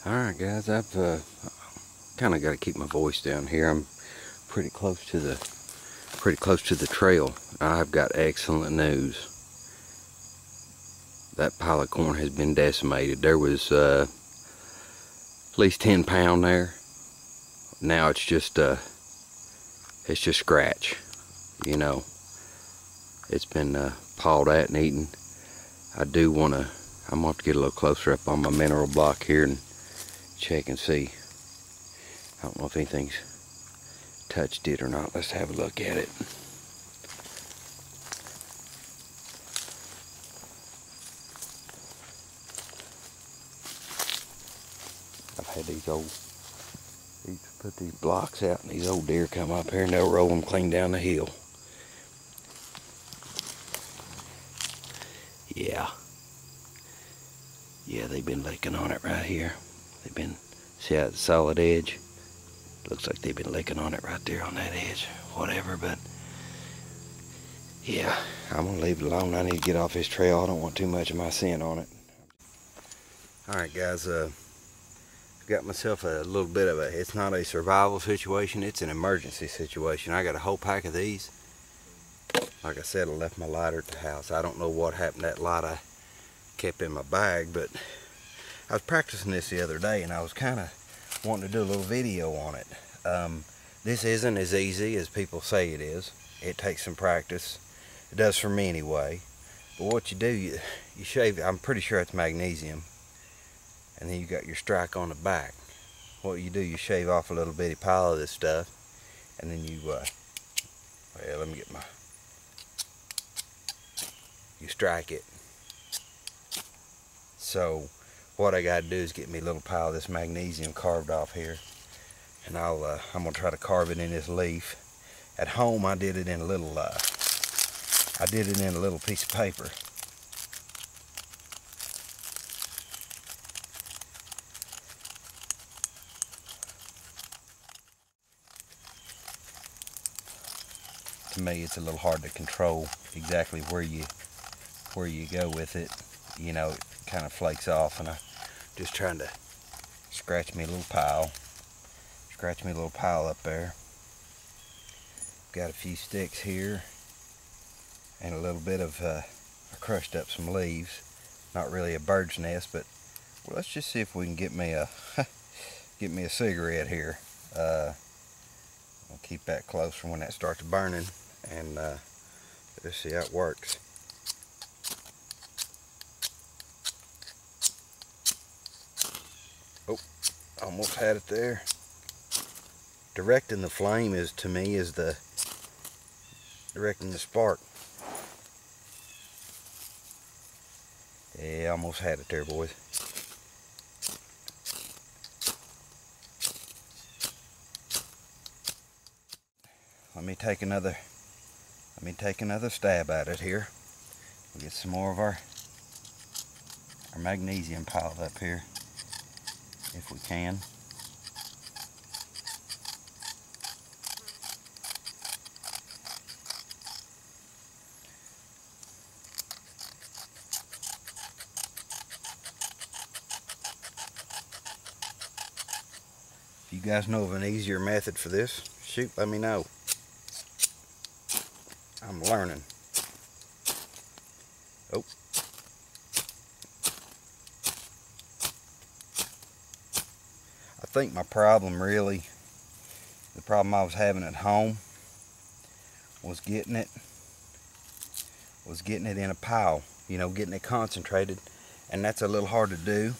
Alright guys, I've kind of got to keep my voice down here. I'm pretty close to the trail. I've got excellent news. That pile of corn has been decimated. There was at least 10 pound there. Now it's just scratch. You know, it's been pawed at and eaten. I'm gonna have to get a little closer up on my mineral block here and check and see. I don't know if anything's touched it or not. Let's have a look at it. I've had put these blocks out and these old deer come up here and they'll roll them clean down the hill. Yeah, they've been licking on it right here. See how it's solid edge? Looks like they've been licking on it right there on that edge. Whatever, but yeah, I'm gonna leave it alone. I need to get off this trail. I don't want too much of my scent on it. Alright guys, I've got myself a little bit of it's not a survival situation, it's an emergency situation. I got a whole pack of these. Like I said, I left my lighter at the house. I don't know what happened to that light I kept in my bag, but I was practicing this the other day and I was kind of wanting to do a little video on it. This isn't as easy as people say it is. It takes some practice. It does for me anyway. But what you do, you shave, I'm pretty sure it's magnesium, and then you got your strike on the back. What you do, you shave off a little bitty pile of this stuff, and then you you strike it. So what I got to do is get me a little pile of this magnesium carved off here, and I'm gonna try to carve it in this leaf. At home, I did it in a little piece of paper. To me, it's a little hard to control exactly where you go with it. You know, it kind of flakes off, and I'm just trying to scratch me a little pile up there. Got a few sticks here and a little bit of I crushed up some leaves. Not really a bird's nest, but well, let's just see if we can get me a cigarette here. I'll keep that close for when that starts burning, and let's see how it works. Oh, almost had it there. Directing the flame is, to me, is directing the spark. Yeah, almost had it there, boys. Let me take another stab at it here. We'll get some more of our magnesium piled up here, if we can. If you guys know of an easier method for this, shoot, let me know. I'm learning. Oh. I think my problem the problem I was having at home was getting it in a pile, you know, getting it concentrated, and that's a little hard to do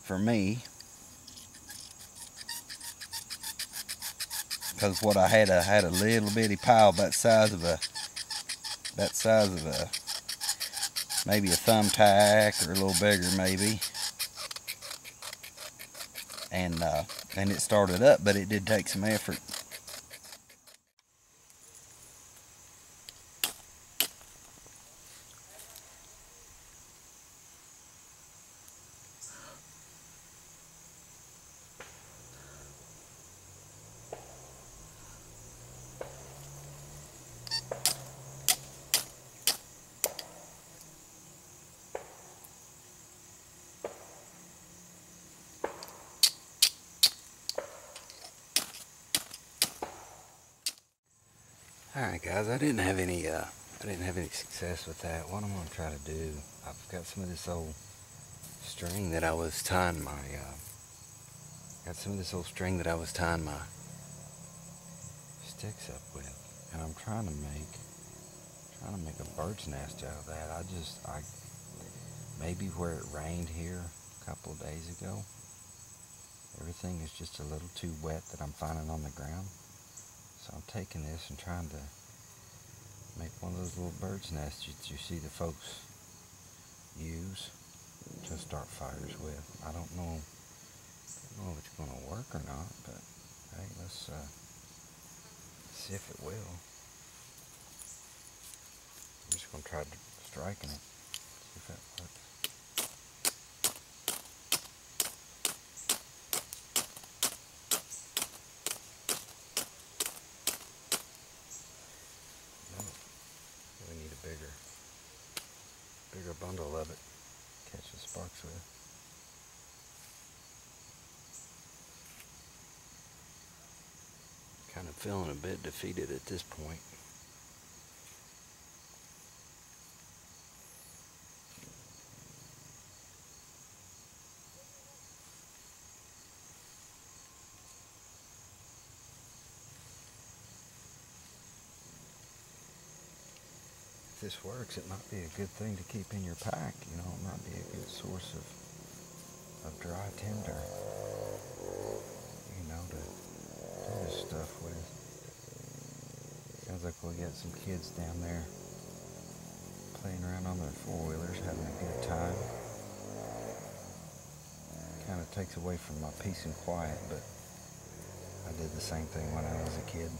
for me, because what I had a little bitty pile that size of maybe a thumbtack, or a little bigger maybe, and it started up, but it did take some effort. Alright guys, I didn't have any success with that. What I'm gonna try to do, I've got some of this old string that I was tying my sticks up with, and I'm trying to make a bird's nest out of that. Maybe where it rained here a couple of days ago, everything is just a little too wet that I'm finding on the ground. So I'm taking this and trying to make one of those little bird's nests that you see the folks use to start fires with. I don't know if it's going to work or not, but hey, let's see if it will. I'm just going to try striking it, see if that works. Bigger bundle of it, catch the sparks with. Kind of feeling a bit defeated at this point. If this works, it might be a good thing to keep in your pack. You know, it might be a good source of dry tinder, you know, to do this stuff with. Sounds like we got some kids down there playing around on their four-wheelers, having a good time. Kind of takes away from my peace and quiet, but I did the same thing when I was a kid.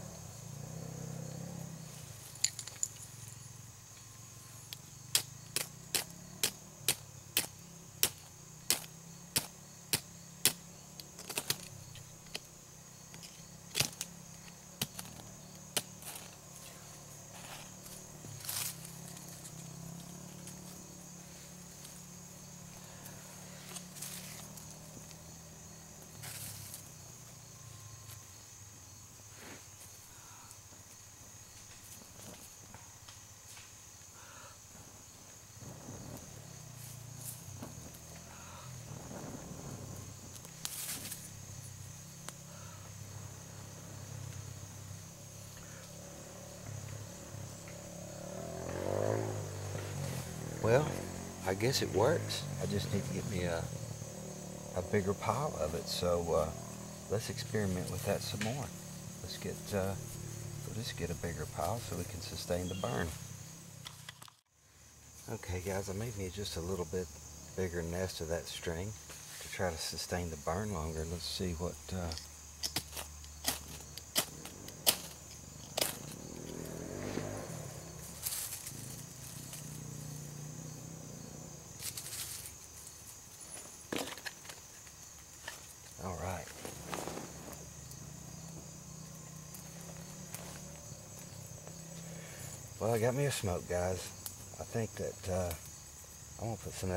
Well, I guess it works. I just need to get me a bigger pile of it. So let's experiment with that some more. Let's get a bigger pile so we can sustain the burn. Okay guys, I made me just a little bit bigger nest of that string to try to sustain the burn longer. Let's see what all right. Well, I got me a smoke, guys. I think that I'm gonna put some of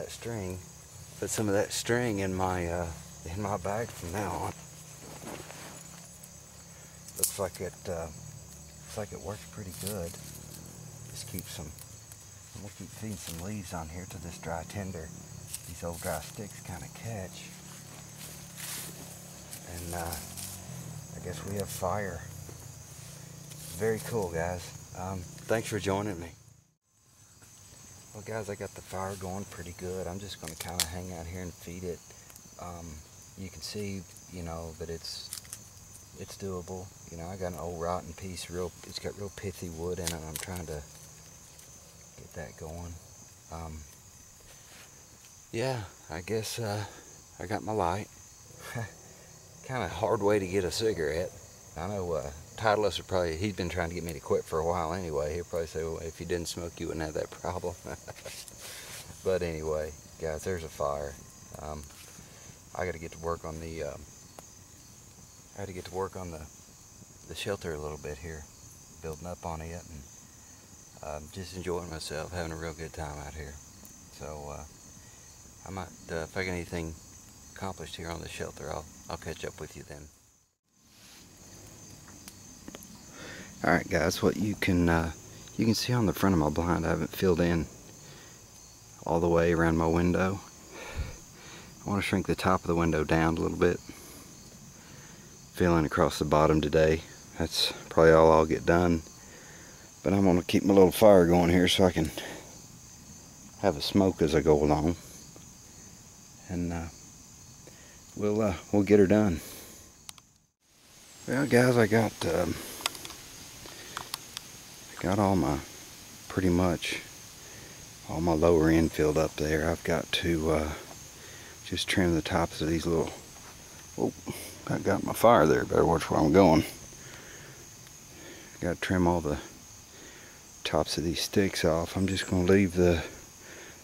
that string in my bag from now on. Looks like it works pretty good. Just I'm gonna keep feeding some leaves on here to this dry tinder. These old dry sticks kind of catch. And I guess we have fire. Very cool, guys. Thanks for joining me. Well, guys, I got the fire going pretty good. I'm just going to kind of hang out here and feed it. You can see, you know, that it's doable. You know, I got an old rotten piece. It's got real pithy wood in it. I'm trying to get that going. Yeah, I guess I got my light. Kind of hard way to get a cigarette. I know Titleist would probably, he's been trying to get me to quit for a while anyway. He'll probably say, well, if you didn't smoke, you wouldn't have that problem. But anyway, guys, there's a fire. I got to get to work on the the shelter a little bit here, building up on it, and just enjoying myself, having a real good time out here. So I might, if I get anything accomplished here on the shelter, I'll catch up with you then. Alright guys, what you can see on the front of my blind, I haven't filled in all the way around my window. I want to shrink the top of the window down a little bit. Filling across the bottom today. That's probably all I'll get done. But I'm going to keep my little fire going here so I can have a smoke as I go along. And we'll get her done. Well guys, I got pretty much all my lower end filled up there. I've got to just trim the tops of these little, oh, I got my fire there, better watch where I'm going. Got to trim all the tops of these sticks off. I'm just going to leave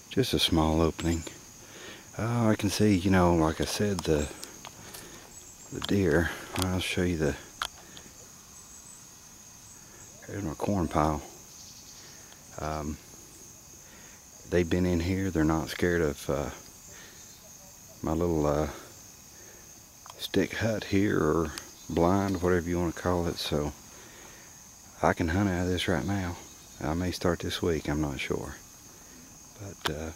just a small opening. I can see, you know, like I said, the deer. I'll show you here's my corn pile. They've been in here. They're not scared of my little stick hut here, or blind, whatever you want to call it. So I can hunt out of this right now. I may start this week, I'm not sure. But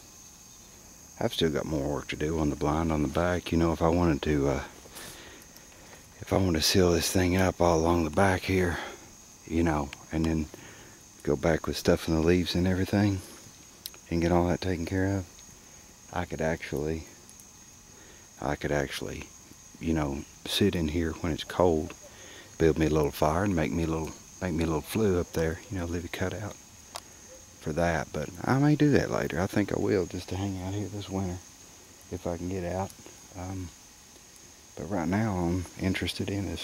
I've still got more work to do on the blind on the back. You know, if I wanted to seal this thing up all along the back here, you know, and then go back with stuff in the leaves and everything and get all that taken care of, I could actually, you know, sit in here when it's cold, build me a little fire and make me a little flue up there, you know, leave it cut out for that. But I may do that later. I think I will, just to hang out here this winter if I can get out. But right now I'm interested in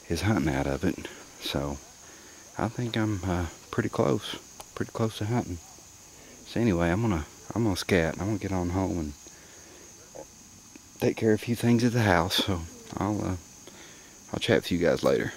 is hunting out of it. So I think I'm pretty close to hunting. So anyway, I'm gonna scat. I'm gonna get on home and take care of a few things at the house. So I'll chat with you guys later.